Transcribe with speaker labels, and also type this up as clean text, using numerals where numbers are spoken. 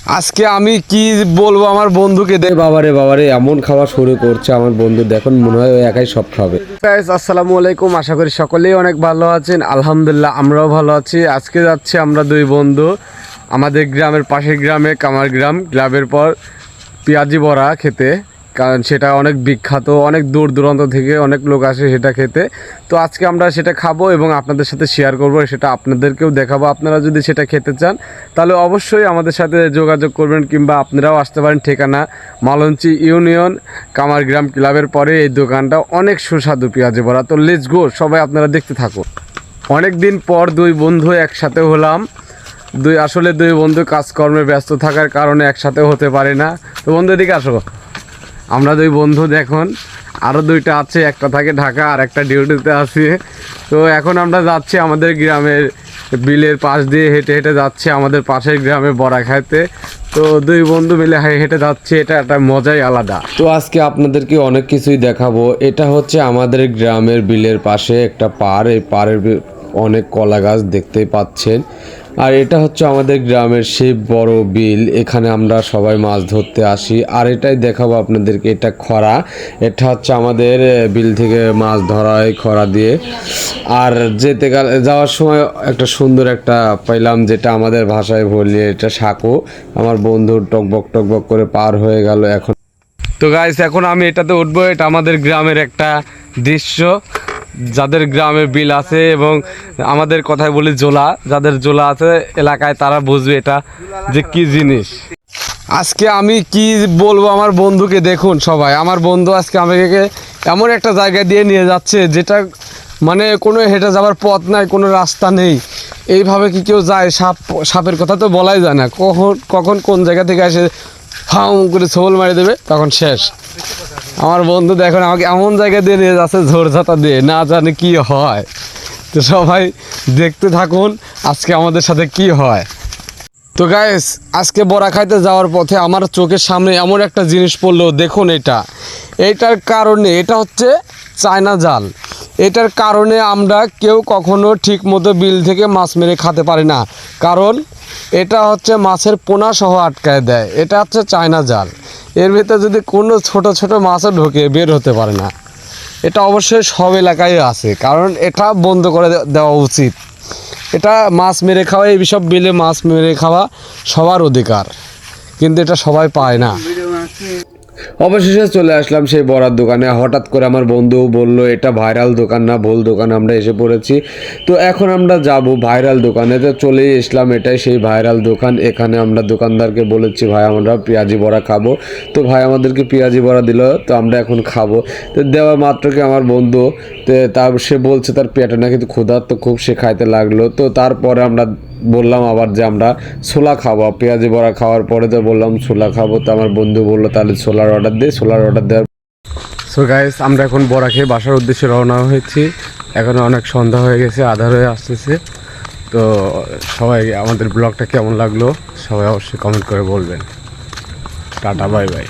Speaker 1: আজকে আমি কি বলবো আমার বন্ধুকে বাবারে বাবারে এমন খাওয়া শুরু করছে আমার বন্ধু, দেখুন মনে হয় একাই সব খাবে। আসসালামু আলাইকুম, আশা করি সকলেই অনেক ভালো আছেন। আলহামদুলিল্লাহ আমরাও ভালো আছি। আজকে যাচ্ছি আমরা দুই বন্ধু আমাদের গ্রামের পাশের গ্রামে কামার গ্রাম ক্লাবের পর পেঁয়াজি বড়া খেতে, কারণ সেটা অনেক বিখ্যাত, অনেক দূর দূরান্ত থেকে অনেক লোক আসে সেটা খেতে। তো আজকে আমরা সেটা খাবো এবং আপনাদের সাথে শেয়ার করব, সেটা আপনাদেরকেও দেখাবো। আপনারা যদি সেটা খেতে চান তাহলে অবশ্যই আমাদের সাথে যোগাযোগ করবেন, কিংবা আপনারাও আসতে পারেন। ঠিকানা মালঞ্চি ইউনিয়ন কামারগ্রাম ক্লাবের পরে এই দোকানটা, অনেক সুস্বাদু পেঁয়াজি বড়া। তো লেটস গো, সবাই আপনারা দেখতে থাকুন। অনেক দিন পর দুই বন্ধু একসাথে হলাম। আসলে দুই বন্ধু কাজকর্মে ব্যস্ত থাকার কারণে একসাথে হতে পারে না। তো বন্ধু এদিকে আসো। আমরা দুই বন্ধু দেখুন, আরও দুইটা আছে, একটা থাকে ঢাকা আর একটা ডিউটিতে আছে। তো এখন আমরা যাচ্ছি আমাদের গ্রামের বিলের পাশ দিয়ে হেঁটে হেঁটে যাচ্ছি আমাদের পাশের গ্রামে বড়া খাইতে। তো দুই বন্ধু মিলে হেঁটে যাচ্ছি, এটা একটা মজাই আলাদা। তো আজকে আপনাদেরকে অনেক কিছুই দেখাবো। এটা হচ্ছে আমাদের গ্রামের বিলের পাশে একটা পাড়, এই পাড়ের অনেক কলা গাছ দেখতেই পাচ্ছেন। আর এটা হচ্ছে আমাদের গ্রামের সেই বড় বিল, এখানে আমরা সবাই মাছ ধরতে আসি। আর এটাই দেখাবো আপনাদেরকে, এটা খরা, এটা হচ্ছে আমাদের বিল থেকে মাছ ধরা হয় খরা দিয়ে। আর যাওয়ার সময় একটা সুন্দর একটা পাইলাম, যেটা আমাদের ভাষায় বলি এটা সাঁকো। আমার বন্ধু টকবক টকবক করে পার হয়ে গেল এখন। তো গাইস, এখন আমি এটাতে উঠবো। এটা আমাদের গ্রামের একটা দৃশ্য, যাদের গ্রামে বিল আছে এবং আমাদের কথায় বলি জোলা, যাদের জোলা আছে এলাকায় তারা বুঝবে এটা যে কি জিনিস। আজকে আমি কি বলবো আমার বন্ধুকে, দেখুন সবাই, আমার বন্ধু আজকে আমাকে এমন একটা জায়গায় দিয়ে নিয়ে যাচ্ছে যেটা মানে কোনো হেঁটে যাওয়ার পথ নাই, কোনো রাস্তা নেই। এইভাবে কি কেউ যায়? সাপের কথা তো বলাই যায় না, কখন কোন জায়গা থেকে এসে ফাউ করে ছোবল মারি দেবে, তখন শেষ। আমার বন্ধু দেখুন আমাকে এমন জায়গায় দিয়ে নিয়ে যাচ্ছে ঝোড়ঝাঁটা দিয়ে, না জানে কি হয়। তো সবাই দেখতে থাকুন আজকে আমাদের সাথে কি হয়। তো গাইস, আজকে বড়া খাইতে যাওয়ার পথে আমার চোখের সামনে এমন একটা জিনিস পড়লো, দেখুন এইটার কারণে, এটা হচ্ছে চায়না জাল। এটার কারণে আমরা কেউ কখনো ঠিক মতো বিল থেকে মাছ মেরে খেতে পারি না, কারণ এটা হচ্ছে মাছের পোনা সহ আটকায় দেয়। এটা হচ্ছে চায়না জাল, এর ভিতরে যদি কোনো ছোট ছোট মাছও ঢোকে বের হতে পারে না। এটা অবশ্যই সব এলাকায় আছে, কারণ এটা বন্ধ করে দেওয়া উচিত। এটা মাছ মেরে খাওয়া, এই সব বিলে মাছ মেরে খাওয়া সবার অধিকার, কিন্তু এটা সবাই পায় না। অবশেষে চলে আসলাম সেই বড়ার দোকানে। হঠাৎ করে আমার বন্ধু বলল এটা ভাইরাল দোকান না, ভুল দোকানে আমরা এসে পড়েছি। তো এখন আমরা যাব ভাইরাল দোকানে। তো চলেই আসলাম, এটাই সেই ভাইরাল দোকান। এখানে আমরা দোকানদারকে বলেছি ভাই আমরা পেঁয়াজি বড়া খাবো। তো ভাই আমাদেরকে পেঁয়াজি বড়া দিল, তো আমরা এখন খাবো। তো দেওয়া মাত্রকে আমার বন্ধু সে বলছে তার পেটে নাকি ক্ষুধার্ত খুব, সে খাইতে লাগলো। তো তারপরে আমরা বললাম আবার যে আমরা ছোলা খাবো, পেঁয়াজি বড়া খাওয়ার পরে তো বললাম ছোলা খাবো। তো আমার বন্ধু বললো তাহলে ছোলার অর্ডার দিই, ছোলার অর্ডার দেওয়ার। সো গাইস, আমরা এখন বড়া খেয়ে বাসার উদ্দেশ্যে রওনা হয়েছি। এখন অনেক সন্ধ্যা হয়ে গেছে, আধার হয়ে আসতেছে। তো সবাই আমাদের ব্লগটা কেমন লাগলো সবাই অবশ্যই কমেন্ট করে বলবেন। Tata, bye bye.